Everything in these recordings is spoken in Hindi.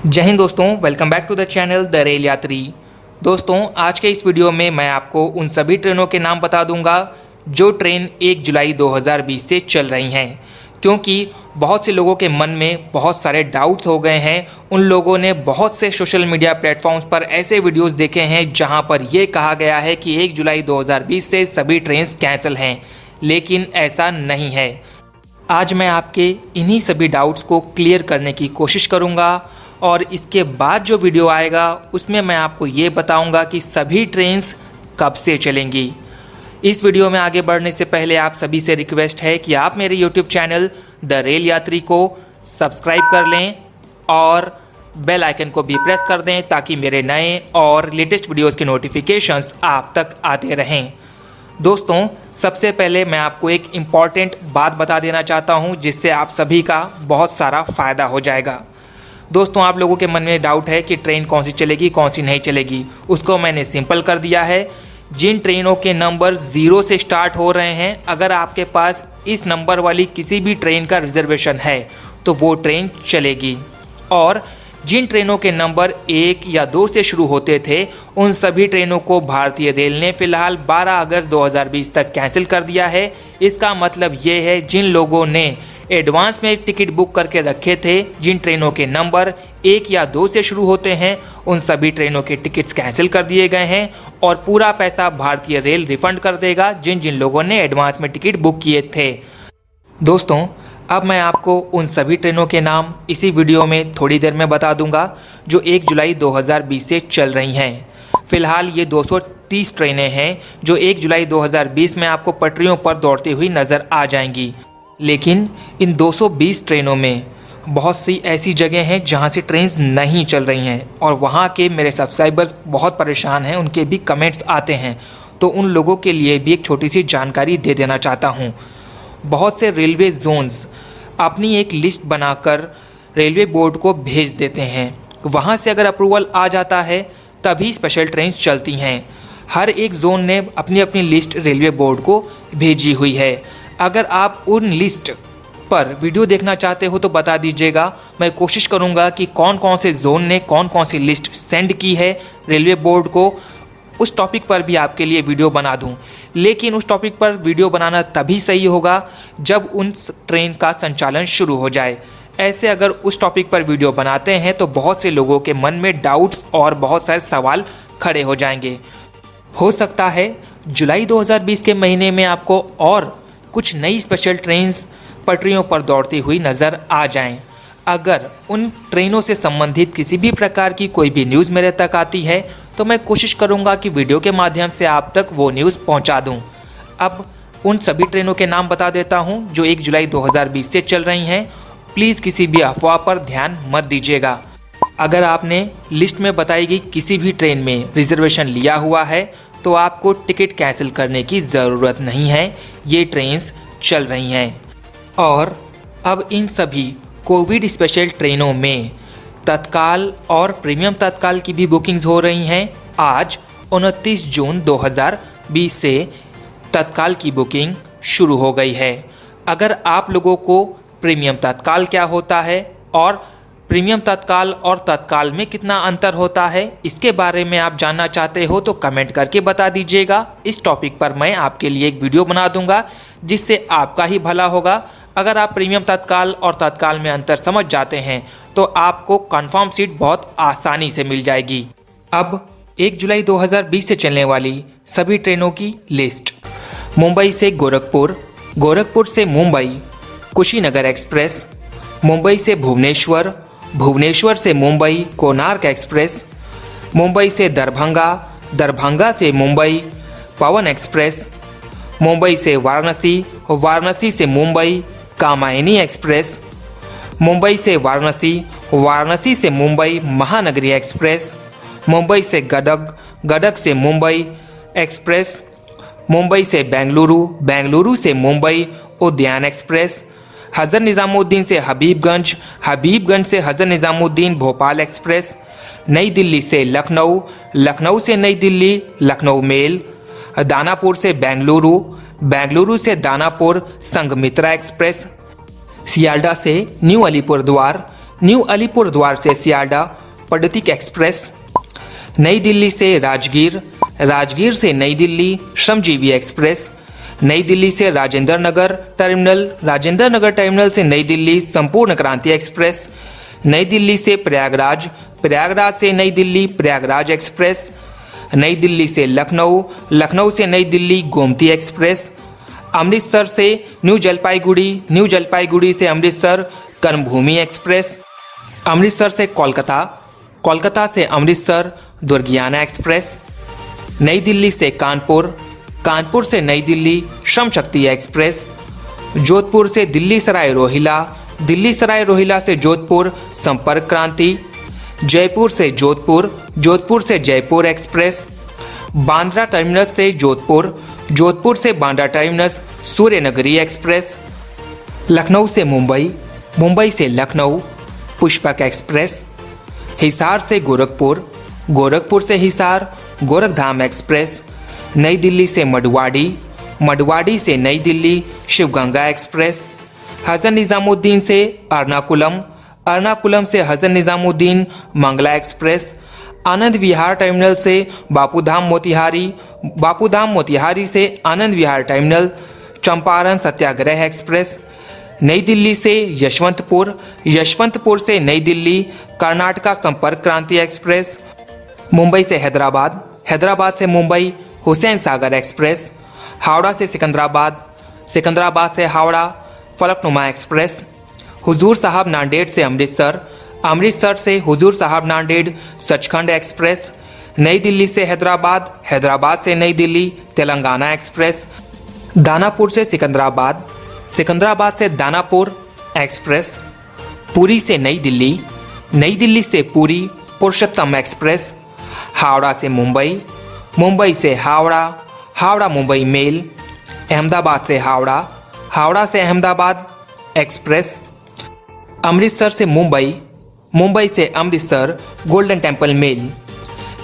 जय हिंद दोस्तों, welcome back to the channel the rail Yatri. दोस्तों, आज के इस वीडियो में मैं आपको उन सभी ट्रेनों के नाम बता दूंगा जो ट्रेन 1 जुलाई 2020 से चल रही हैं, क्योंकि बहुत से लोगों के मन में बहुत सारे डाउट्स हो गए हैं। उन लोगों ने बहुत से सोशल मीडिया प्लेटफॉर्म्स पर ऐसे वीडियोस देखे हैं जहां पर यह कहा गया है कि 1 जुलाई 2020 से सभी ट्रेन कैंसिल हैं, लेकिन ऐसा नहीं है। आज मैं आपके इन्हीं सभी डाउट्स को क्लियर करने की कोशिश करूंगा और इसके बाद जो वीडियो आएगा उसमें मैं आपको ये बताऊंगा कि सभी ट्रेन्स कब से चलेंगी। इस वीडियो में आगे बढ़ने से पहले आप सभी से रिक्वेस्ट है कि आप मेरे YouTube चैनल द रेल यात्री को सब्सक्राइब कर लें और बेल आइकन को भी प्रेस कर दें ताकि मेरे नए और लेटेस्ट वीडियोस के नोटिफिकेशंस आप तक आते रहें। दोस्तों, सबसे पहले मैं आपको एक इम्पॉर्टेंट बात बता देना चाहता हूं जिससे आप सभी का बहुत सारा फ़ायदा हो जाएगा। दोस्तों, आप लोगों के मन में डाउट है कि ट्रेन कौन सी चलेगी, कौन सी नहीं चलेगी। उसको मैंने सिंपल कर दिया है। जिन ट्रेनों के नंबर 0 से स्टार्ट हो रहे हैं, अगर आपके पास इस नंबर वाली किसी भी ट्रेन का रिजर्वेशन है तो वो ट्रेन चलेगी। और जिन ट्रेनों के नंबर 1 या 2 से शुरू होते थे, उन सभी ट्रेनों को भारतीय रेल ने फिलहाल 12 अगस्त 2020 तक कैंसिल कर दिया है। इसका मतलब ये है जिन लोगों ने एडवांस में टिकट बुक करके रखे थे, जिन ट्रेनों के नंबर 1 या 2 से शुरू होते हैं, उन सभी ट्रेनों के टिकट्स कैंसिल कर दिए गए हैं और पूरा पैसा भारतीय रेल रिफंड कर देगा जिन जिन लोगों ने एडवांस में टिकट बुक किए थे। दोस्तों, अब मैं आपको उन सभी ट्रेनों के नाम इसी वीडियो में थोड़ी देर में बता दूंगा जो 1 जुलाई 2020 से चल रही हैं। फिलहाल ये 230 ट्रेनें हैं जो 1 जुलाई 2020 में आपको पटरियों पर दौड़ती हुई नज़र आ जाएंगी। लेकिन इन 220 ट्रेनों में बहुत सी ऐसी जगह हैं जहां से ट्रेन्स नहीं चल रही हैं और वहां के मेरे सब्सक्राइबर्स बहुत परेशान हैं, उनके भी कमेंट्स आते हैं, तो उन लोगों के लिए भी एक छोटी सी जानकारी दे देना चाहता हूं। बहुत से रेलवे जोन्स अपनी एक लिस्ट बनाकर रेलवे बोर्ड को भेज देते हैं। वहां से अगर अप्रूवल आ जाता है तभी स्पेशल ट्रेन्स चलती हैं। हर एक जोन ने अपनी अपनी लिस्ट रेलवे बोर्ड को भेजी हुई है। अगर आप उन लिस्ट पर वीडियो देखना चाहते हो तो बता दीजिएगा। मैं कोशिश करूंगा कि कौन कौन से जोन ने कौन कौन सी लिस्ट सेंड की है रेलवे बोर्ड को, उस टॉपिक पर भी आपके लिए वीडियो बना दूं। लेकिन उस टॉपिक पर वीडियो बनाना तभी सही होगा जब उन ट्रेन का संचालन शुरू हो जाए। ऐसे अगर उस टॉपिक पर वीडियो बनाते हैं तो बहुत से लोगों के मन में डाउट्स और बहुत सारे सवाल खड़े हो जाएंगे। हो सकता है जुलाई 2020 के महीने में आपको और कुछ नई स्पेशल ट्रेन्स पटरियों पर दौड़ती हुई नज़र आ जाएं। अगर उन ट्रेनों से संबंधित किसी भी प्रकार की कोई भी न्यूज़ मेरे तक आती है तो मैं कोशिश करूंगा कि वीडियो के माध्यम से आप तक वो न्यूज़ पहुंचा दूं। अब उन सभी ट्रेनों के नाम बता देता हूं जो 1 जुलाई 2020 से चल रही हैं। प्लीज़ किसी भी अफवाह पर ध्यान मत दीजिएगा। अगर आपने लिस्ट में बताई गई किसी भी ट्रेन में रिजर्वेशन लिया हुआ है तो आपको टिकट कैंसिल करने की ज़रूरत नहीं है। ये ट्रेन्स चल रही हैं। और अब इन सभी कोविड स्पेशल ट्रेनों में तत्काल और प्रीमियम तत्काल की भी बुकिंग्स हो रही हैं। आज 29 जून 2020 से तत्काल की बुकिंग शुरू हो गई है। अगर आप लोगों को प्रीमियम तत्काल क्या होता है और प्रीमियम तत्काल और तत्काल में कितना अंतर होता है, इसके बारे में आप जानना चाहते हो तो कमेंट करके बता दीजिएगा। इस टॉपिक पर मैं आपके लिए एक वीडियो बना दूंगा जिससे आपका ही भला होगा। अगर आप प्रीमियम तत्काल और तत्काल में अंतर समझ जाते हैं तो आपको कंफर्म सीट बहुत आसानी से मिल जाएगी। अब 1 जुलाई 2020 से चलने वाली सभी ट्रेनों की लिस्ट। मुंबई से गोरखपुर, गोरखपुर से मुंबई कुशीनगर एक्सप्रेस, मुंबई से भुवनेश्वर, भुवनेश्वर से मुंबई कोणार्क एक्सप्रेस, मुंबई से दरभंगा, दरभंगा से मुंबई पवन एक्सप्रेस, मुंबई से वाराणसी, वाराणसी से मुंबई कामायनी एक्सप्रेस, मुंबई से वाराणसी, वाराणसी से मुंबई महानगरी एक्सप्रेस, मुंबई से गदग, गदग से मुंबई एक्सप्रेस, मुंबई से बेंगलुरु, बेंगलुरु से मुंबई उद्यान एक्सप्रेस, हज़रत निज़ामुद्दीन से हबीबगंज, हबीबगंज से हज़रत निज़ामुद्दीन भोपाल एक्सप्रेस, नई दिल्ली से लखनऊ, लखनऊ से नई दिल्ली लखनऊ मेल, दानापुर से बेंगलुरु, बेंगलुरु से दानापुर संघमित्रा एक्सप्रेस, सियालडा से न्यू अलीपुरद्वार, न्यू अलीपुर द्वार से सियालदा पद्धतिक एक्सप्रेस, नई दिल्ली से राजगीर, राजगीर से नई दिल्ली श्रमजीवी एक्सप्रेस, नई दिल्ली से राजेंद्र नगर टर्मिनल, राजेंद्र नगर टर्मिनल से नई दिल्ली संपूर्ण क्रांति एक्सप्रेस, नई दिल्ली से प्रयागराज, प्रयागराज से नई दिल्ली प्रयागराज एक्सप्रेस, नई दिल्ली से लखनऊ, लखनऊ से नई दिल्ली गोमती एक्सप्रेस, अमृतसर से न्यू जलपाईगुड़ी, न्यू जलपाईगुड़ी से अमृतसर कर्मभूमि एक्सप्रेस, अमृतसर से कोलकाता, कोलकाता से अमृतसर दुर्गियाना एक्सप्रेस, नई दिल्ली से कानपुर, कानपुर से नई दिल्ली श्रम शक्ति एक्सप्रेस, जोधपुर से दिल्ली सराय रोहिला, दिल्ली सराय रोहिला से जोधपुर संपर्क क्रांति, जयपुर से जोधपुर, जोधपुर से जयपुर एक्सप्रेस, बांद्रा टर्मिनस से जोधपुर, जोधपुर से बांद्रा टर्मिनस सूर्यनगरी एक्सप्रेस, लखनऊ से मुंबई, मुंबई से लखनऊ पुष्पक एक्सप्रेस, हिसार से गोरखपुर, गोरखपुर से हिसार गोरखधाम एक्सप्रेस, नई दिल्ली से मडुवाडी, मडुवाडी से नई दिल्ली शिवगंगा एक्सप्रेस, हज़रत निज़ामुद्दीन से एर्नाकुलम, एर्नाकुलम से हज़रत निज़ामुद्दीन मंगला एक्सप्रेस, आनंद विहार टर्मिनल से बापूधाम मोतिहारी, बापूधाम मोतिहारी से आनंद विहार टर्मिनल चंपारण सत्याग्रह एक्सप्रेस, नई दिल्ली से यशवंतपुर, यशवंतपुर से नई दिल्ली कर्नाटका संपर्क क्रांति एक्सप्रेस, मुंबई से हैदराबाद, हैदराबाद से मुंबई हुसैन सागर एक्सप्रेस, हावड़ा से सिकंदराबाद, सिकंदराबाद से हावड़ा फलकनुमा एक्सप्रेस, हुजूर साहब नांदेड़ से अमृतसर, अमृतसर से हुजूर साहब नांदेड़ सचखंड एक्सप्रेस, नई दिल्ली से हैदराबाद, हैदराबाद से नई दिल्ली तेलंगाना एक्सप्रेस, दानापुर से सिकंदराबाद, सिकंदराबाद से दानापुर एक्सप्रेस, पुरी से नई दिल्ली, नई दिल्ली से पुरी पुरुषोत्तम एक्सप्रेस, हावड़ा से मुंबई, मुंबई से हावड़ा, हावड़ा मुंबई मेल, अहमदाबाद से हावड़ा, हावड़ा से अहमदाबाद एक्सप्रेस, अमृतसर से मुंबई, मुंबई से Amritsar Golden Temple mail,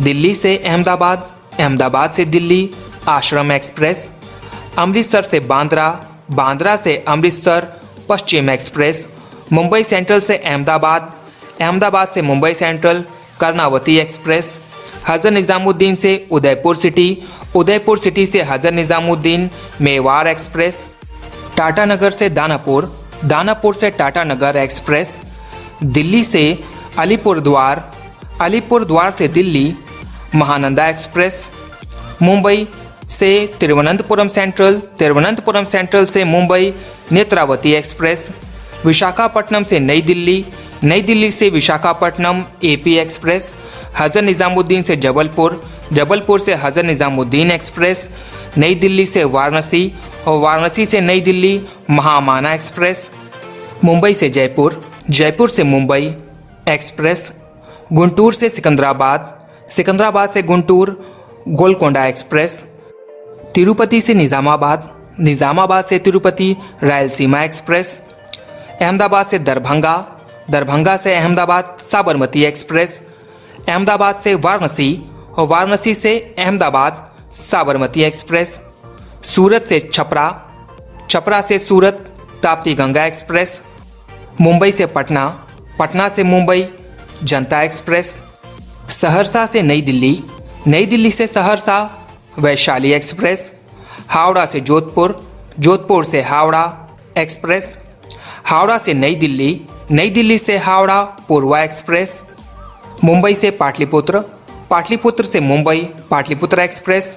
Delhi से अहमदाबाद, अहमदाबाद से दिल्ली आश्रम एक्सप्रेस, अमृतसर से बांद्रा, बांद्रा से अमृतसर पश्चिम एक्सप्रेस, मुंबई सेंट्रल से अहमदाबाद, अहमदाबाद से मुंबई सेंट्रल कर्णावती एक्सप्रेस, हज़रत निज़ामुद्दीन से उदयपुर सिटी, उदयपुर सिटी से हज़रत निज़ामुद्दीन मेवाड़ एक्सप्रेस, टाटानगर से दानापुर, दानापुर से टाटानगर एक्सप्रेस, दिल्ली से अलीपुर द्वार, अलीपुर द्वार से दिल्ली महानंदा एक्सप्रेस, मुंबई से तिरुवनंतपुरम सेंट्रल, तिरुवनंतपुरम सेंट्रल से मुंबई नेत्रावती एक्सप्रेस, विशाखापट्टनम से नई दिल्ली, नई दिल्ली से विशाखापट्टनम एपी एक्सप्रेस, हज़रत निज़ामुद्दीन से जबलपुर, जबलपुर से हज़रत निज़ामुद्दीन एक्सप्रेस, नई दिल्ली से वाराणसी और वाराणसी से नई दिल्ली महामाना एक्सप्रेस, मुंबई से जयपुर, जयपुर से मुंबई एक्सप्रेस, गुंटूर से सिकंदराबाद, सिकंदराबाद से गुंटूर गोलकोंडा एक्सप्रेस, तिरुपति से निज़ामाबाद, निज़ामाबाद से तिरुपति रायलसीमा एक्सप्रेस, अहमदाबाद से दरभंगा, दरभंगा से अहमदाबाद साबरमती एक्सप्रेस, अहमदाबाद से वाराणसी और वाराणसी से अहमदाबाद साबरमती एक्सप्रेस, सूरत से छपरा, छपरा से सूरत ताप्ती गंगा एक्सप्रेस, मुंबई से पटना, पटना से मुंबई जनता एक्सप्रेस, सहरसा से नई दिल्ली, नई दिल्ली से सहरसा वैशाली एक्सप्रेस, हावड़ा से जोधपुर, जोधपुर से हावड़ा एक्सप्रेस, हावड़ा से नई दिल्ली, नई दिल्ली से हावड़ा पूर्वा एक्सप्रेस, मुंबई से पाटलिपुत्र, पाटलिपुत्र से मुंबई पाटलिपुत्र एक्सप्रेस,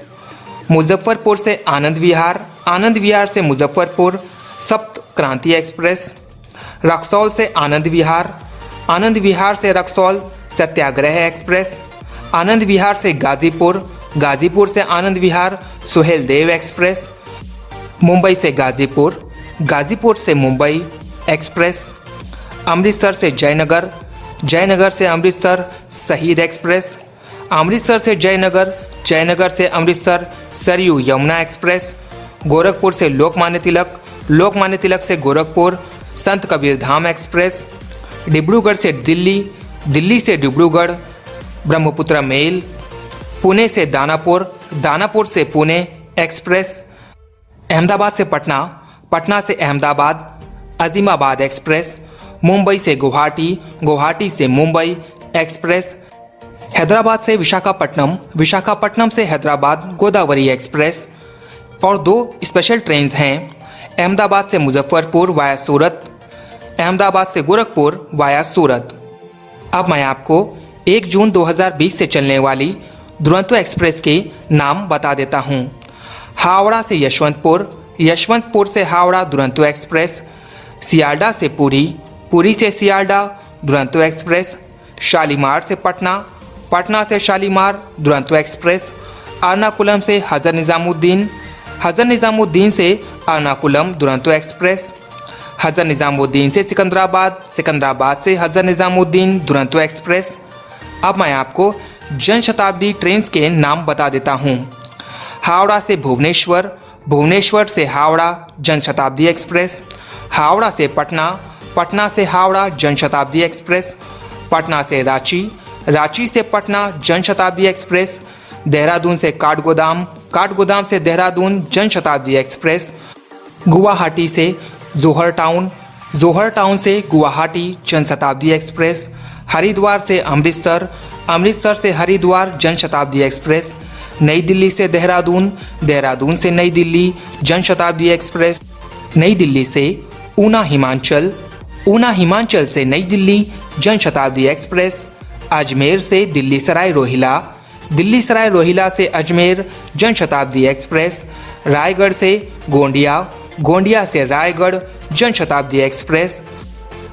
मुजफ्फरपुर से आनंद विहार, आनंद विहार से मुजफ्फरपुर सप्त क्रांति एक्सप्रेस, रक्सौल से आनंद विहार, आनंद विहार से रक्सौल सत्याग्रह एक्सप्रेस, आनंद विहार से गाजीपुर, गाजीपुर से आनंद विहार सुहेल देव एक्सप्रेस, मुंबई से गाजीपुर, गाजीपुर से मुंबई एक्सप्रेस, अमृतसर से जयनगर, जयनगर से अमृतसर शहीद एक्सप्रेस, अमृतसर से जयनगर, जयनगर से अमृतसर सरयू यमुना एक्सप्रेस, गोरखपुर से लोकमान्य तिलक, लोकमान्य तिलक से गोरखपुर संत कबीर धाम एक्सप्रेस, डिब्रूगढ़ से दिल्ली, दिल्ली से डिब्रूगढ़ ब्रह्मपुत्र मेल, पुणे से दानापुर, दानापुर से पुणे एक्सप्रेस, अहमदाबाद से पटना, पटना से अहमदाबाद अजीमाबाद एक्सप्रेस, मुंबई से गुवाहाटी, गुवाहाटी से मुंबई एक्सप्रेस, हैदराबाद से विशाखापट्टनम, विशाखापट्टनम से हैदराबाद गोदावरी एक्सप्रेस। और 2 स्पेशल ट्रेन्स हैं, अहमदाबाद से मुजफ्फरपुर वाया सूरत, अहमदाबाद से गोरखपुर वाया सूरत। अब मैं आपको 1 जून 2020 से चलने वाली दुरंतो एक्सप्रेस के नाम बता देता हूँ। हावड़ा से यशवंतपुर, यशवंतपुर से हावड़ा दुरंतो एक्सप्रेस, सियालडा से पुरी, पुरी से सियालडा दुरंतो एक्सप्रेस, शालीमार से पटना, पटना से शालीमार दुरंतो एक्सप्रेस, एर्नाकुलम से हज़रत निज़ामुद्दीन, हज़रत निज़ामुद्दीन से एर्नाकुलम दुरंतो एक्सप्रेस, हज़रत निज़ामुद्दीन से सिकंदराबाद, सिकंदराबाद से हज़रत निज़ामुद्दीन दुरंतो एक्सप्रेस। अब मैं आपको जनशताब्दी ट्रेन्स के नाम बता देता हूँ। हावड़ा से भुवनेश्वर, भुवनेश्वर से हावड़ा जनशताब्दी एक्सप्रेस, हावड़ा से पटना, पटना से हावड़ा जनशताब्दी एक्सप्रेस, पटना से रांची, रांची से पटना जनशताब्दी एक्सप्रेस, देहरादून से काठगोदाम, काठगोदाम से देहरादून जनशताब्दी एक्सप्रेस, गुवाहाटी से जोहर टाउन, जोहर टाउन से गुवाहाटी जनशताब्दी एक्सप्रेस, हरिद्वार से अमृतसर, अमृतसर से हरिद्वार जनशताब्दी एक्सप्रेस, नई दिल्ली से देहरादून, देहरादून से नई दिल्ली जनशताब्दी एक्सप्रेस, नई दिल्ली से ऊना हिमाचल, ऊना हिमाचल से नई दिल्ली जनशताब्दी एक्सप्रेस, अजमेर से दिल्ली सराय रोहिला, दिल्ली सराय रोहिला से अजमेर जनशताब्दी एक्सप्रेस, रायगढ़ से गोंडिया, गोंडिया से रायगढ़ जनशताब्दी एक्सप्रेस,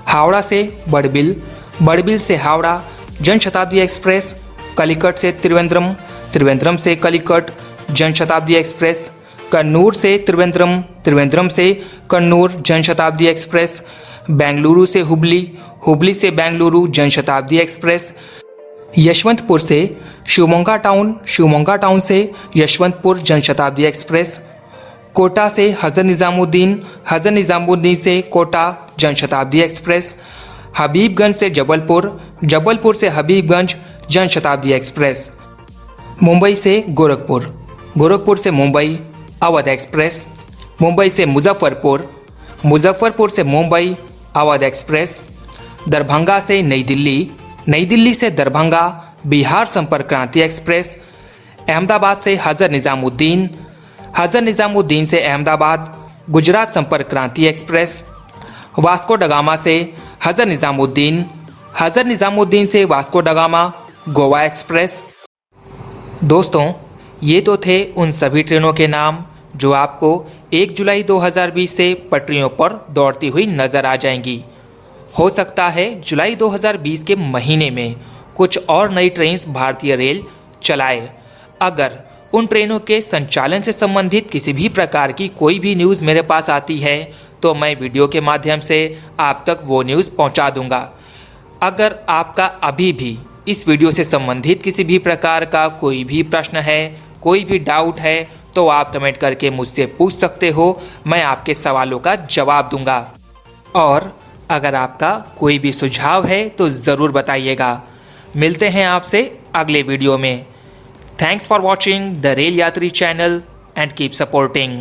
हावड़ा से बड़बिल, बड़बिल से हावड़ा जनशताब्दी एक्सप्रेस, कलिकट से त्रिवेंद्रम, त्रिवेंद्रम से कलिकट जनशताब्दी एक्सप्रेस, कन्नूर से त्रिवेंद्रम, त्रिवेंद्रम से कन्नूर जनशताब्दी एक्सप्रेस, बेंगलुरु से हुबली, हुबली से बेंगलुरु जनशताब्दी एक्सप्रेस, यशवंतपुर से शिवमोगा टाउन, शिवमोगा टाउन से यशवंतपुर जनशताब्दी एक्सप्रेस, कोटा से हज़रत निज़ामुद्दीन, हज़रत निज़ामुद्दीन से कोटा जनशताब्दी एक्सप्रेस, हबीबगंज से जबलपुर, जबलपुर से हबीबगंज जनशताब्दी एक्सप्रेस, मुंबई से गोरखपुर, गोरखपुर से मुंबई अवध एक्सप्रेस, मुंबई से मुजफ्फरपुर, मुजफ्फरपुर से मुंबई अवध एक्सप्रेस, दरभंगा से नई दिल्ली, नई दिल्ली से दरभंगा बिहार संपर्क क्रांति एक्सप्रेस, अहमदाबाद से हज़रत निज़ामुद्दीन, हज़रत निज़ामुद्दीन से अहमदाबाद गुजरात संपर्क क्रांति एक्सप्रेस, वास्को डगामा से हज़रत निज़ामुद्दीन, हज़रत निज़ामुद्दीन से वास्को डगामा गोवा एक्सप्रेस। दोस्तों, ये तो थे उन सभी ट्रेनों के नाम जो आपको 1 जुलाई 2020 से पटरियों पर दौड़ती हुई नज़र आ जाएंगी। हो सकता है जुलाई 2020 के महीने में कुछ और नई ट्रेन्स भारतीय रेल चलाए। अगर उन ट्रेनों के संचालन से संबंधित किसी भी प्रकार की कोई भी न्यूज़ मेरे पास आती है तो मैं वीडियो के माध्यम से आप तक वो न्यूज़ पहुंचा दूंगा। अगर आपका अभी भी इस वीडियो से संबंधित किसी भी प्रकार का कोई भी प्रश्न है, कोई भी डाउट है, तो आप कमेंट करके मुझसे पूछ सकते हो, मैं आपके सवालों का जवाब दूंगा। और अगर आपका कोई भी सुझाव है तो ज़रूर बताइएगा। मिलते हैं आपसे अगले वीडियो में। Thanks for watching the rail यात्री चैनल एंड कीप सपोर्टिंग।